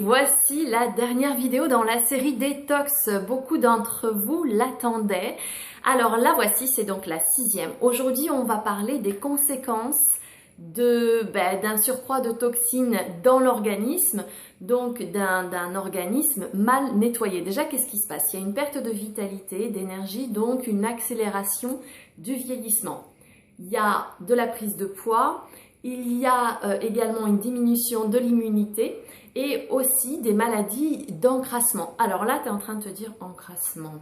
voici la dernière vidéo dans la série Détox. Beaucoup d'entre vous l'attendaient. Alors la voici, c'est donc la 6e. Aujourd'hui, on va parler des conséquences d'un surcroît de toxines dans l'organisme, donc d'un organisme mal nettoyé. Déjà, qu'est-ce qui se passe? Il y a une perte de vitalité, d'énergie, donc une accélération du vieillissement. Il y a de la prise de poids, il y a également une diminution de l'immunité et aussi des maladies d'encrassement. Alors là, tu es en train de te dire encrassement.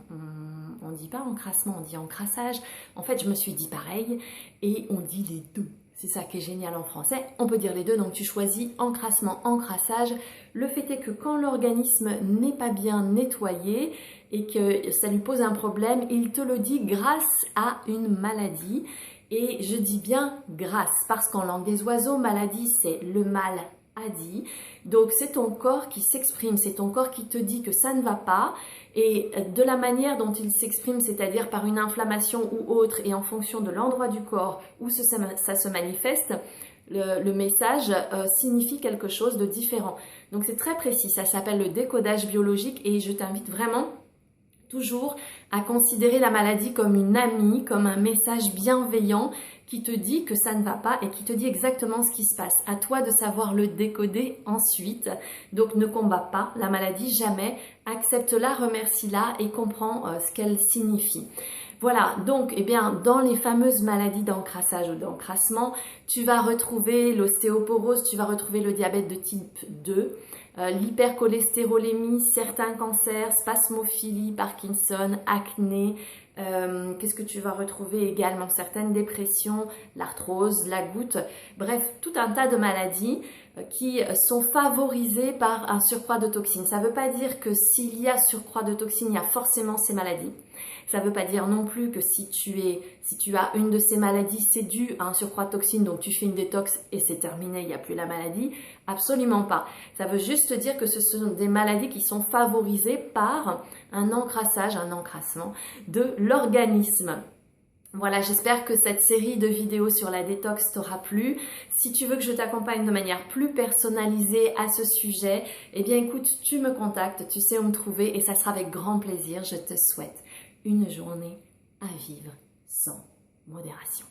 On ne dit pas encrassement, on dit encrassage. En fait, je me suis dit pareil et on dit les deux. C'est ça qui est génial en français, on peut dire les deux, donc tu choisis encrassement, encrassage. Le fait est que quand l'organisme n'est pas bien nettoyé et que ça lui pose un problème, il te le dit grâce à une maladie. Et je dis bien grâce, parce qu'en langue des oiseaux, maladie c'est le mal a dit. Donc c'est ton corps qui s'exprime, c'est ton corps qui te dit que ça ne va pas. Et de la manière dont il s'exprime, c'est-à-dire par une inflammation ou autre, et en fonction de l'endroit du corps où ça se manifeste, le message signifie quelque chose de différent. Donc c'est très précis, ça s'appelle le décodage biologique et je t'invite vraiment toujours à considérer la maladie comme une amie, comme un message bienveillant qui te dit que ça ne va pas et qui te dit exactement ce qui se passe. À toi de savoir le décoder ensuite. Donc ne combat pas la maladie, jamais. Accepte-la, remercie-la et comprends ce qu'elle signifie. Voilà, donc eh bien, dans les fameuses maladies d'encrassage ou d'encrassement, tu vas retrouver l'ostéoporose, tu vas retrouver le diabète de type 2, l'hypercholestérolémie, certains cancers, spasmophilie, Parkinson, acné. Qu'est-ce que tu vas retrouver également? Certaines dépressions, l'arthrose, la goutte, bref, tout un tas de maladies qui sont favorisées par un surcroît de toxines. Ça ne veut pas dire que s'il y a surcroît de toxines, il y a forcément ces maladies. Ça ne veut pas dire non plus que si tu as une de ces maladies, c'est dû à un surcroît de toxines, donc tu fais une détox et c'est terminé, il n'y a plus la maladie. Absolument pas. Ça veut juste dire que ce sont des maladies qui sont favorisées par un encrassage, un encrassement de l'organisme. Voilà, j'espère que cette série de vidéos sur la détox t'aura plu. Si tu veux que je t'accompagne de manière plus personnalisée à ce sujet, eh bien écoute, tu me contactes, tu sais où me trouver et ça sera avec grand plaisir. Je te souhaite une journée à vivre sans modération.